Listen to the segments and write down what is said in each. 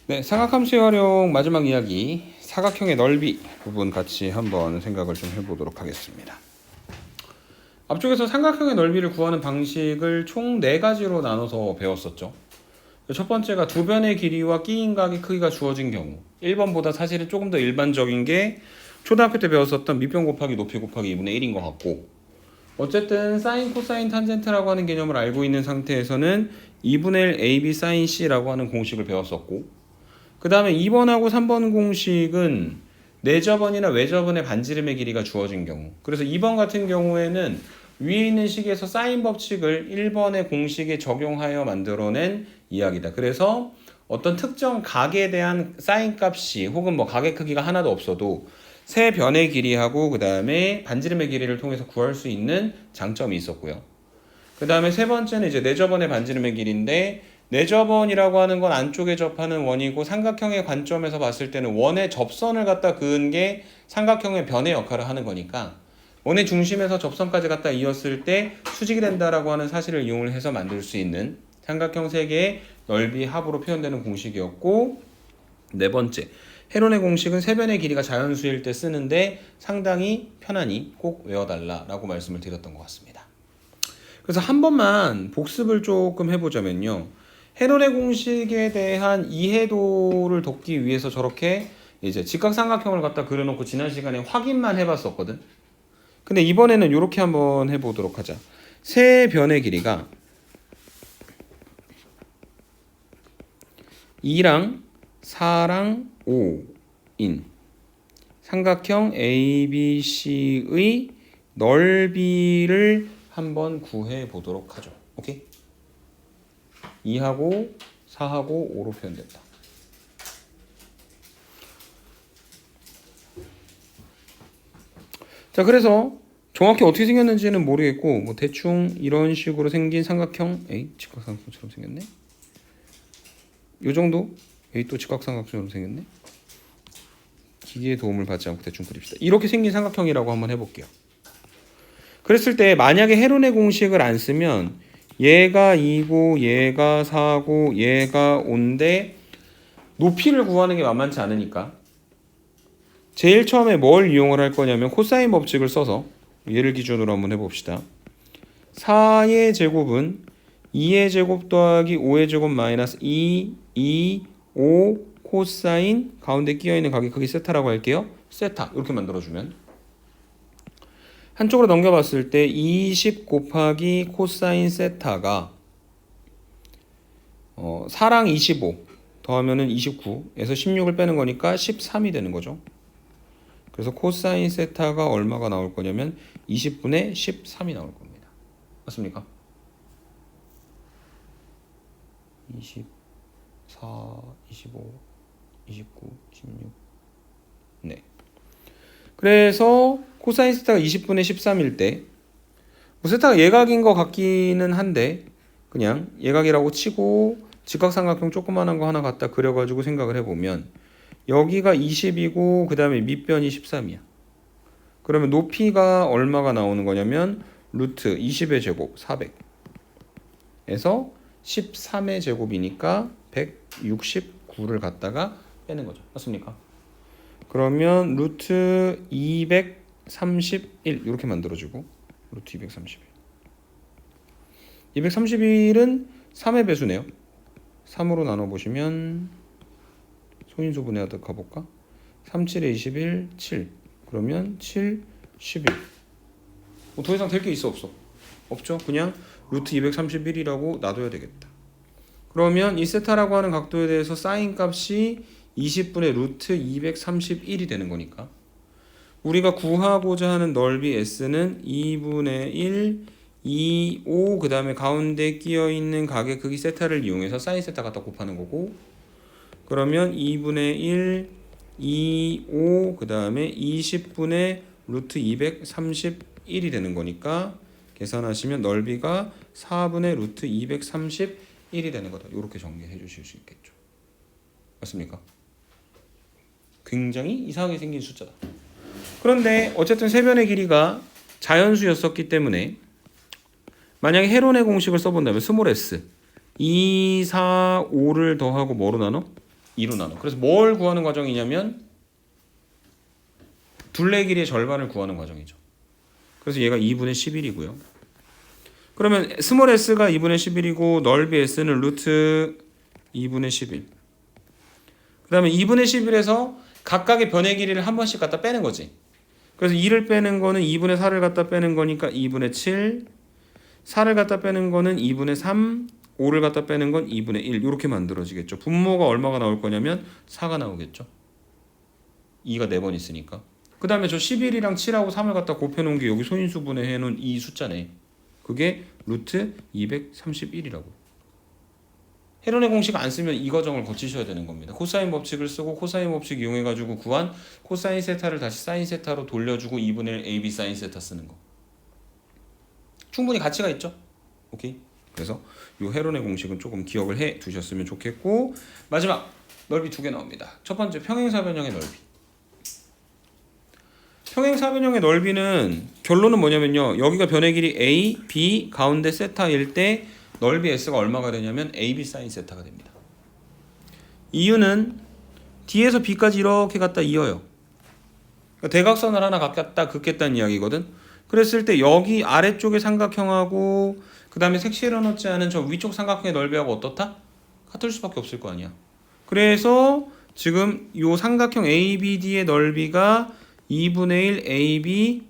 네, 사각함수의 활용 마지막 이야기 사각형의 넓이 부분 같이 한번 생각을 좀 해보도록 하겠습니다. 앞쪽에서 삼각형의 넓이를 구하는 방식을 총 4가지로 나눠서 배웠었죠. 첫 번째가 두 변의 길이와 끼인각의 크기가 주어진 경우 1번보다 사실은 조금 더 일반적인 게 초등학교 때 배웠었던 밑변 곱하기 높이 곱하기 2분의 1인 것 같고, 어쨌든 사인, 코사인, 탄젠트라고 하는 개념을 알고 있는 상태에서는 2분의 1 AB 사인 C라고 하는 공식을 배웠었고, 그 다음에 2번하고 3번 공식은 내저번이나 외저번의 반지름의 길이가 주어진 경우, 그래서 2번 같은 경우에는 위에 있는 식에서 사인 법칙을 1번의 공식에 적용하여 만들어낸 이야기다. 그래서 어떤 특정 각에 대한 사인 값이 혹은 뭐 각의 크기가 하나도 없어도 세 변의 길이하고 그 다음에 반지름의 길이를 통해서 구할 수 있는 장점이 있었고요. 그 다음에 세 번째는 이제 내저번의 반지름의 길이인데, 내저번이라고 하는 건 안쪽에 접하는 원이고 삼각형의 관점에서 봤을 때는 원의 접선을 갖다 그은 게 삼각형의 변의 역할을 하는 거니까 원의 중심에서 접선까지 갖다 이었을 때 수직이 된다라고 하는 사실을 이용을 해서 만들 수 있는 삼각형 세 개의 넓이 합으로 표현되는 공식이었고, 네 번째, 헤론의 공식은 세 변의 길이가 자연수일 때 쓰는데 상당히 편하니 꼭 외워달라라고 말씀을 드렸던 것 같습니다. 그래서 한 번만 복습을 조금 해보자면요, 헤론의 공식에 대한 이해도를 돕기 위해서 저렇게 이제 직각삼각형을 갖다 그려놓고 지난 시간에 확인만 해봤었거든. 근데 이번에는 이렇게 한번 해보도록 하자. 세 변의 길이가 2랑 4랑 5인 삼각형 ABC의 넓이를 한번 구해 보도록 하죠. 오케이? 2하고 4하고 5로 표현된다. 자, 그래서 정확히 어떻게 생겼는지는 모르겠고 뭐 대충 이런 식으로 생긴 삼각형, 직각삼각형처럼 생겼네. 요 정도? 또 직각삼각형처럼 생겼네. 기계의 도움을 받지 않고 대충 그립시다. 이렇게 생긴 삼각형이라고 한번 해볼게요. 그랬을 때 만약에 헤론의 공식을 안 쓰면 얘가 2고 얘가 4고 얘가 5인데 높이를 구하는 게 만만치 않으니까 제일 처음에 뭘 이용을 할 거냐면 코사인 법칙을 써서 얘를 기준으로 한번 해봅시다. 4의 제곱은 2의 제곱 더하기 5의 제곱 마이너스 2, 5 코사인 가운데 끼어있는 각의 크기 세타라고 할게요. 세타 이렇게 만들어주면 한쪽으로 넘겨봤을 때 20 곱하기 코사인 세타가 4랑 25 더하면은 29에서 16을 빼는 거니까 13이 되는 거죠. 그래서 코사인 세타가 얼마가 나올 거냐면 20분의 13이 나올 겁니다. 맞습니까? 24, 25, 29, 16. 네. 그래서 코사인 세타가 20분의 13일 때 뭐 세타가 예각인 것 같기는 한데 그냥 예각이라고 치고 직각삼각형 조그만한 거 하나 갖다 그려가지고 생각을 해보면 여기가 20이고 그 다음에 밑변이 13이야. 그러면 높이가 얼마가 나오는 거냐면 루트 20의 제곱 400에서 13의 제곱이니까 169를 갖다가 빼는 거죠. 맞습니까? 그러면 루트 231 이렇게 만들어주고 루트 231 231은 3의 배수네요. 3으로 나눠보시면 소인수분해하듯 가볼까? 3, 7에 21, 7 그러면 7, 11 뭐 더 이상 될 게 있어 없어? 없죠? 그냥 루트 231이라고 놔둬야 되겠다. 그러면 이 세타라고 하는 각도에 대해서 사인 값이 20분의 루트 231이 되는 거니까 우리가 구하고자 하는 넓이 S는 2분의 1, 2, 5 그 다음에 가운데 끼어있는 각의 크기 세타를 이용해서 사인 세타 갖다 곱하는 거고, 그러면 2분의 1, 2, 5 그 다음에 20분의 루트 231이 되는 거니까 계산하시면 넓이가 4분의 루트 231이 되는 거다. 이렇게 정리해 주실 수 있겠죠. 맞습니까? 굉장히 이상하게 생긴 숫자다. 그런데 어쨌든 세 변의 길이가 자연수였었기 때문에 만약에 헤론의 공식을 써본다면 스몰 s 2, 4, 5를 더하고 뭐로 나눠? 2로 나눠. 그래서 뭘 구하는 과정이냐면 둘레 길이의 절반을 구하는 과정이죠. 그래서 얘가 2분의 11이고요. 그러면 스몰 s가 2분의 11이고 넓이 s는 루트 2분의 11. 그 다음에 2분의 11에서 각각의 변의 길이를 한 번씩 갖다 빼는 거지. 그래서 2를 빼는 거는 2분의 4를 갖다 빼는 거니까 2분의 7, 4를 갖다 빼는 거는 2분의 3, 5를 갖다 빼는 건 2분의 1 이렇게 만들어지겠죠. 분모가 얼마가 나올 거냐면 4가 나오겠죠. 2가 4번 있으니까. 그 다음에 저 11이랑 7하고 3을 갖다 곱해놓은 게 여기 소인수분해 해놓은 이 숫자네. 그게 루트 231이라고. 헤론의 공식 안 쓰면 이 과정을 거치셔야 되는 겁니다. 코사인 법칙을 쓰고 코사인 법칙 이용해가지고 구한 코사인 세타를 다시 사인 세타로 돌려주고 2분의 1 AB 사인 세타 쓰는 거. 충분히 가치가 있죠. 오케이. 그래서 이 헤론의 공식은 조금 기억을 해 두셨으면 좋겠고, 마지막 넓이 2개 나옵니다. 첫 번째 평행사변형의 넓이. 평행사변형의 넓이는 결론은 뭐냐면요, 여기가 변의 길이 A, B 가운데 세타일 때 넓이 S가 얼마가 되냐면 AB 사인 세타가 됩니다. 이유는 D에서 B까지 이렇게 갖다 이어요. 그러니까 대각선을 하나 갖다 긋겠다는 이야기거든. 그랬을 때 여기 아래쪽의 삼각형하고 그 다음에 색칠해 놓지 않은 저 위쪽 삼각형의 넓이하고 어떻다? 같을 수밖에 없을 거 아니야. 그래서 지금 이 삼각형 ABD의 넓이가 2분의 1 AB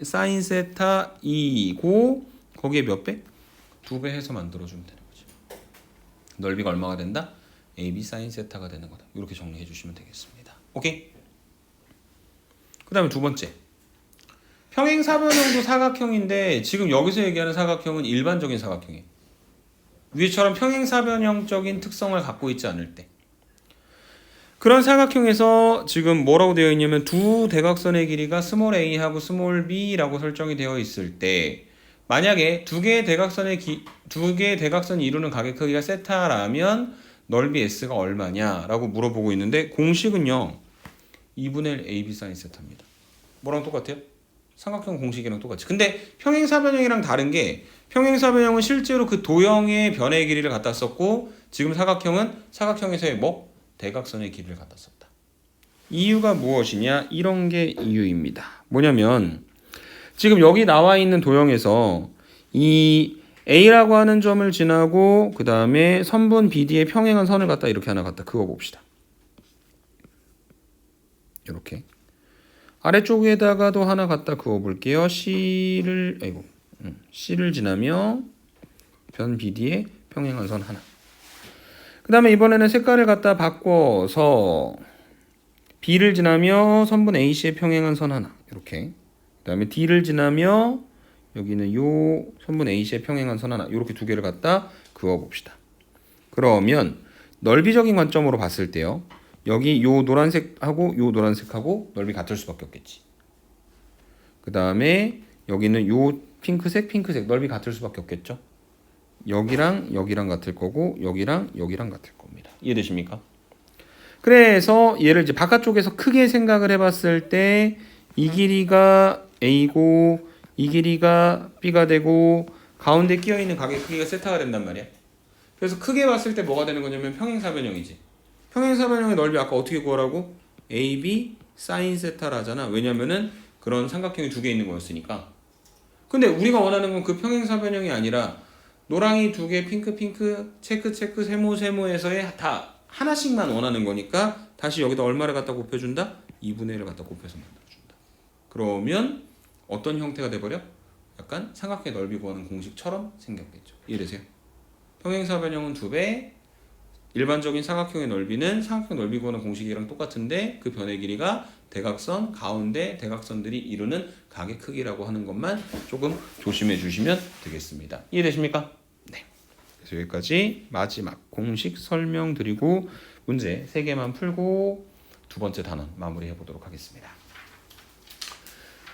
사인 세타 2고 거기에 몇 배? 2배 해서 만들어주면 되는 거지. 넓이가 얼마가 된다? AB 사인 세타가 되는 거다. 이렇게 정리해 주시면 되겠습니다. 오케이? 그 다음에 두 번째, 평행사변형도 사각형인데 지금 여기서 얘기하는 사각형은 일반적인 사각형이에요. 위에처럼 평행사변형적인 특성을 갖고 있지 않을 때. 그런 사각형에서 지금 뭐라고 되어 있냐면 두 대각선의 길이가 스몰 a하고 스몰 b라고 설정이 되어 있을 때, 만약에 두 개의 대각선이 이루는 각의 크기가 세타라면 넓이 s가 얼마냐라고 물어보고 있는데, 공식은요 2분의 1 AB 사인 세타입니다. 뭐랑 똑같아요? 삼각형 공식이랑 똑같이. 근데 평행사변형이랑 다른 게, 평행사변형은 실제로 그 도형의 변의 길이를 갖다 썼고, 지금 사각형은 사각형에서의 뭐? 대각선의 길이를 갖다 썼다. 이유가 무엇이냐? 이런 게 이유입니다. 뭐냐면 지금 여기 나와 있는 도형에서 이 A라고 하는 점을 지나고 그 다음에 선분 BD의 평행한 선을 갖다 이렇게 하나 갖다 그어 봅시다. 이렇게 아래쪽에다가도 하나 갖다 그어 볼게요. C를 지나며 변 BD의 평행한 선 하나. 그 다음에 이번에는 색깔을 갖다 바꿔서 B를 지나며 선분 AC의 평행한 선 하나 이렇게, 그 다음에 D를 지나며 여기는 요 선분 AC의 평행한 선 하나, 이렇게 두 개를 갖다 그어 봅시다. 그러면 넓이적인 관점으로 봤을 때요, 여기 요 노란색하고 요 노란색하고 넓이 같을 수밖에 없겠지. 그 다음에 여기는 요 핑크색 넓이 같을 수밖에 없겠죠. 여기랑 여기랑 같을 거고 여기랑 여기랑 같을 겁니다. 이해되십니까? 그래서 얘를 이제 바깥쪽에서 크게 생각을 해봤을 때 이 길이가 A고 이 길이가 B가 되고 가운데 끼어있는 각의 크기가 세타가 된단 말이야. 그래서 크게 봤을 때 뭐가 되는 거냐면 평행사변형이지. 평행사변형의 넓이 아까 어떻게 구하라고? AB 사인 세타라잖아. 왜냐면은 그런 삼각형이 두 개 있는 거였으니까. 근데 우리가 원하는 건 그 평행사변형이 아니라 노랑이 두 개, 핑크, 체크, 세모에서의 다 하나씩만 원하는 거니까 다시 여기다 얼마를 갖다 곱해준다? 2분의 1을 갖다 곱해서 만들어준다. 그러면 어떤 형태가 돼버려? 약간 삼각형의 넓이 구하는 공식처럼 생겼겠죠. 이해되세요? 평행사변형은 2배, 일반적인 사각형의 넓이는 삼각형 넓이 구하는 공식이랑 똑같은데 그 변의 길이가 대각선 가운데 대각선들이 이루는 각의 크기라고 하는 것만 조금 조심해 주시면 되겠습니다. 이해되십니까? 네. 그래서 여기까지 마지막 공식 설명드리고 문제 3개만 풀고 두 번째 단원 마무리해 보도록 하겠습니다.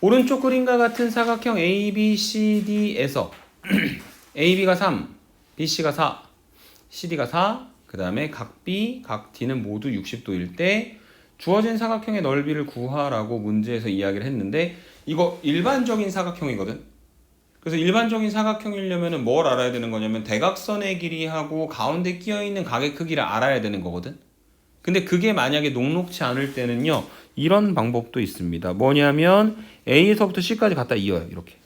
오른쪽 그림과 같은 사각형 ABCD에서 AB가 3, BC가 4, CD가 4, 그 다음에 각 B, 각 D는 모두 60도일 때 주어진 사각형의 넓이를 구하라고 문제에서 이야기를 했는데, 이거 일반적인 사각형이거든. 그래서 일반적인 사각형이려면 뭘 알아야 되는 거냐면 대각선의 길이하고 가운데 끼어있는 각의 크기를 알아야 되는 거거든. 근데 그게 만약에 녹록치 않을 때는요. 이런 방법도 있습니다. 뭐냐면 A에서부터 C까지 갖다 이어요. 이렇게.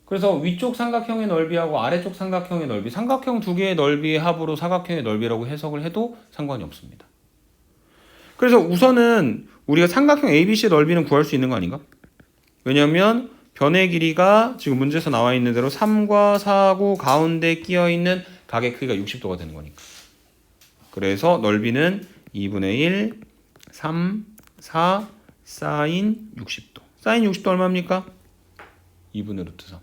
그래서 위쪽 삼각형의 넓이하고 아래쪽 삼각형의 넓이, 삼각형 두 개의 넓이의 합으로 사각형의 넓이라고 해석을 해도 상관이 없습니다. 그래서 우선은 우리가 삼각형 ABC의 넓이는 구할 수 있는 거 아닌가? 왜냐면 변의 길이가 지금 문제에서 나와 있는 대로 3과 4하고 가운데 끼어 있는 각의 크기가 60도가 되는 거니까. 그래서 넓이는 2분의 1, 3, 4, 사인 60도. 사인 60도 얼마입니까? 2분의 루트 3.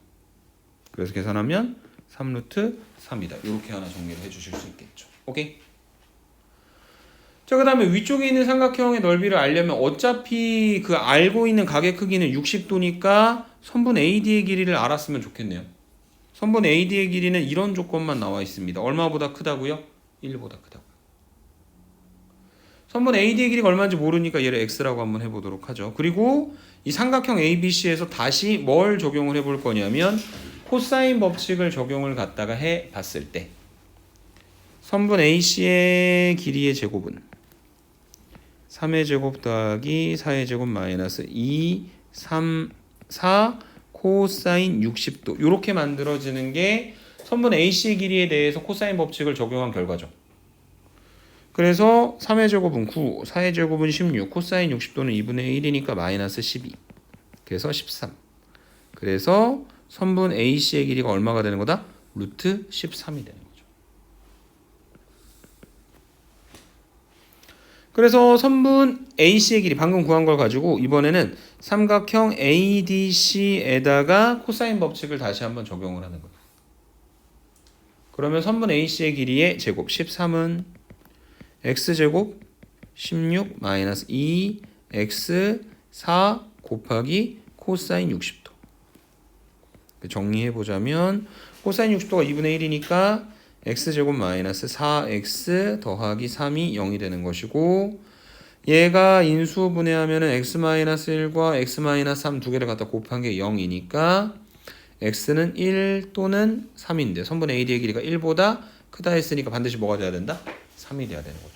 그래서 계산하면 3 루트 3이다. 이렇게 하나 정리를 해주실 수 있겠죠. 오케이? 자, 그 다음에 위쪽에 있는 삼각형의 넓이를 알려면 어차피 그 알고 있는 각의 크기는 60도니까 선분 AD의 길이를 알았으면 좋겠네요. 선분 AD의 길이는 이런 조건만 나와 있습니다. 얼마보다 크다고요? 1보다 크다고요. 선분 AD의 길이가 얼마인지 모르니까 얘를 X라고 한번 해보도록 하죠. 그리고 이 삼각형 ABC에서 다시 뭘 적용을 해볼 거냐면 코사인 법칙을 적용을 갖다가 해봤을 때 선분 AC의 길이의 제곱은 3의 제곱 더하기 4의 제곱 마이너스 2, 3, 4 코사인 60도 이렇게 만들어지는 게 선분 AC의 길이에 대해서 코사인 법칙을 적용한 결과죠. 그래서 3의 제곱은 9, 4의 제곱은 16, 코사인 60도는 2분의 1이니까 마이너스 12. 그래서 13. 그래서 선분 AC의 길이가 얼마가 되는 거다? 루트 13이 되는 거죠. 그래서 선분 AC의 길이 방금 구한 걸 가지고 이번에는 삼각형 ADC에다가 코사인 법칙을 다시 한번 적용을 하는 거예요. 그러면 선분 AC의 길이의 제곱 13은 x제곱 16 마이너스 2 x 4 곱하기 코사인 60도. 정리해보자면 코사인 60도가 2분의 1이니까 x제곱 마이너스 4x 더하기 3이 0이 되는 것이고 얘가 인수분해하면 x-1과 x-3 두 개를 갖다 곱한 게 0이니까 x는 1 또는 3인데 선분 AD의 길이가 1보다 크다 했으니까 반드시 뭐가 돼야 된다? 3이 돼야 되는 거죠.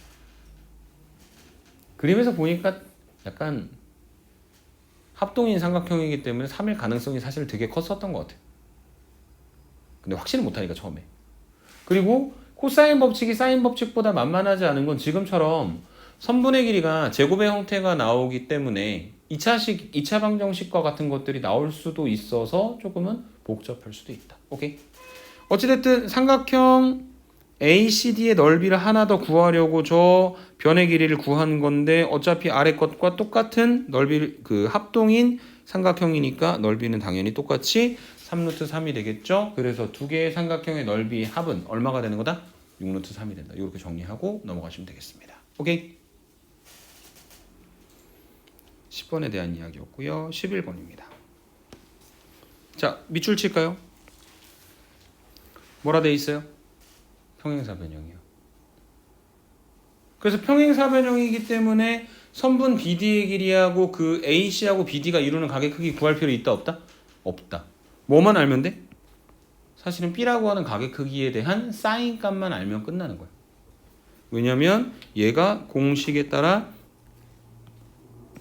그림에서 보니까 약간 합동인 삼각형이기 때문에 3일 가능성이 사실 되게 컸었던 것 같아요. 근데 확실히 못하니까 처음에. 그리고 코사인 법칙이 사인 법칙보다 만만하지 않은 건 지금처럼 선분의 길이가 제곱의 형태가 나오기 때문에 2차 방정식과 같은 것들이 나올 수도 있어서 조금은 복잡할 수도 있다. 오케이? 어찌됐든 삼각형 ACD의 넓이를 하나 더 구하려고 저 변의 길이를 구한 건데 어차피 아래 것과 똑같은 넓이 그 합동인 삼각형이니까 넓이는 당연히 똑같이 3루트 3이 되겠죠. 그래서 두 개의 삼각형의 넓이의 합은 얼마가 되는 거다? 6루트 3이 된다. 이렇게 정리하고 넘어가시면 되겠습니다. 오케이? 10번에 대한 이야기였고요. 11번입니다. 자, 밑줄 칠까요? 뭐라 돼 있어요? 평행사 변형이요. 그래서 평행사 변형이기 때문에 선분 BD의 길이하고 그 AC하고 BD가 이루는 각의 크기 구할 필요 있다 없다? 없다. 뭐만 알면 돼? 사실은 B라고 하는 각의 크기에 대한 사인 값만 알면 끝나는 거야. 왜냐면 얘가 공식에 따라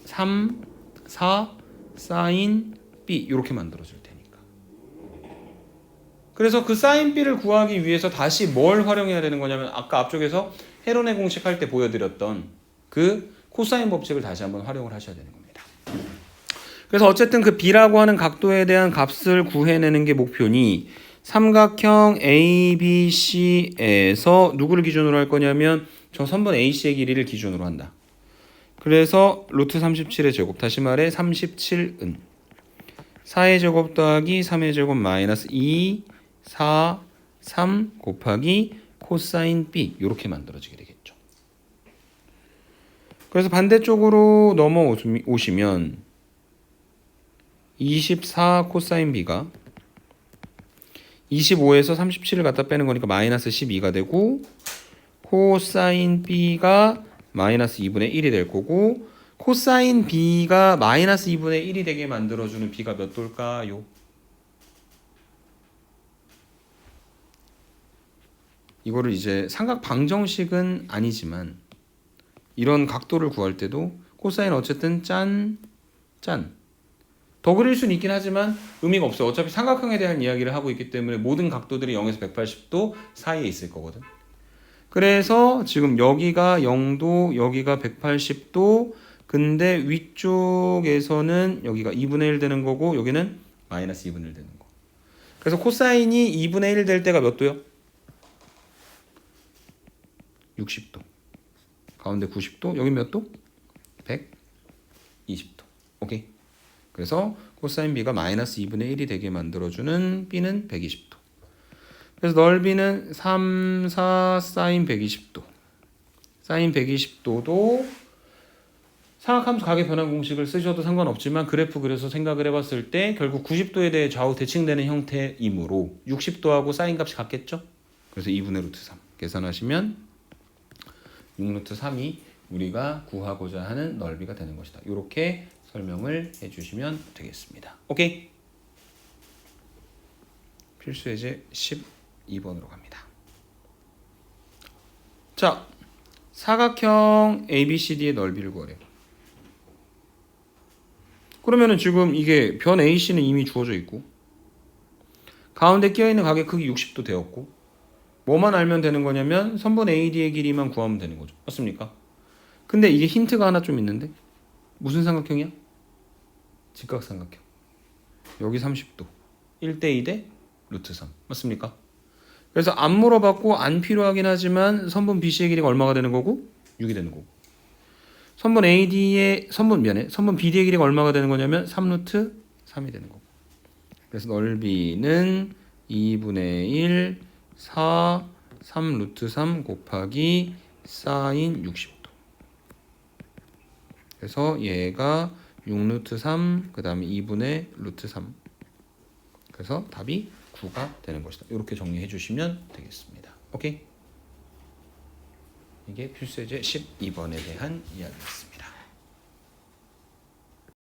3, 4, 사인 B 이렇게 만들어질 테니까. 그래서 그 사인 B를 구하기 위해서 다시 뭘 활용해야 되는 거냐면 아까 앞쪽에서 헤론의 공식 할 때 보여드렸던 그 코사인 법칙을 다시 한번 활용을 하셔야 되는 겁니다. 그래서 어쨌든 그 B라고 하는 각도에 대한 값을 구해내는 게 목표니 삼각형 ABC에서 누구를 기준으로 할 거냐면 저 선분 AC의 길이를 기준으로 한다. 그래서 루트 37의 제곱 다시 말해 37은 4의 제곱 더하기 3의 제곱 마이너스 2, 4, 3 곱하기 코사인 B 이렇게 만들어지게 되겠죠. 그래서 반대쪽으로 넘어오시면 24 코사인 B가 25에서 37을 갖다 빼는 거니까 마이너스 12가 되고 코사인 B가 마이너스 2분의 1이 될 거고 코사인 B가 마이너스 2분의 1이 되게 만들어주는 B가 몇 도일까요? 이거를 이제 삼각 방정식은 아니지만 이런 각도를 구할 때도 코사인 어쨌든 짠 더 그릴 수는 있긴 하지만 의미가 없어요. 어차피 삼각형에 대한 이야기를 하고 있기 때문에 모든 각도들이 0에서 180도 사이에 있을 거거든. 그래서 지금 여기가 0도, 여기가 180도, 근데 위쪽에서는 여기가 2분의 1 되는 거고 여기는 마이너스 2분의 1 되는 거. 그래서 코사인이 2분의 1 될 때가 몇 도요? 60도. 가운데 90도, 여기 몇 도? 120도. 오케이. 그래서 코사인 B가 마이너스 2분의 1이 되게 만들어주는 B는 120도. 그래서 넓이는 3, 4, 사인 120도. 사인 120도도 삼각함수 각의 변환 공식을 쓰셔도 상관없지만 그래프 그려서 생각을 해봤을 때 결국 90도에 대해 좌우 대칭되는 형태이므로 60도하고 사인 값이 같겠죠? 그래서 2분의 루트 3 계산하시면 6루트 3이 우리가 구하고자 하는 넓이가 되는 것이다. 이렇게 설명을 해주시면 되겠습니다. 오케이? 필수 예제 12번으로 갑니다. 자, 사각형 ABCD의 넓이를 구하래요. 그러면은 지금 이게 변 AC는 이미 주어져 있고 가운데 끼어있는 각의 크기 60도 되었고 뭐만 알면 되는 거냐면 선분 AD의 길이만 구하면 되는 거죠. 맞습니까? 근데 이게 힌트가 하나 좀 있는데 무슨 삼각형이야? 직각삼각형. 여기 30도 1대2 대 루트 3 맞습니까? 그래서 안 물어봤고 안 필요하긴 하지만 선분 BC의 길이가 얼마가 되는 거고 6이 되는 거고 선분 BD의 길이가 얼마가 되는 거냐면 3루트 3이 되는 거고 그래서 넓이는 2분의 1 4 3루트 3 곱하기 사인 60도 그래서 얘가 6루트 3 그 다음에 2분의 루트 3 그래서 답이 9가 되는 것이다. 이렇게 정리해 주시면 되겠습니다. 오케이? 이게 필수 예제 12번에 대한 이야기였습니다.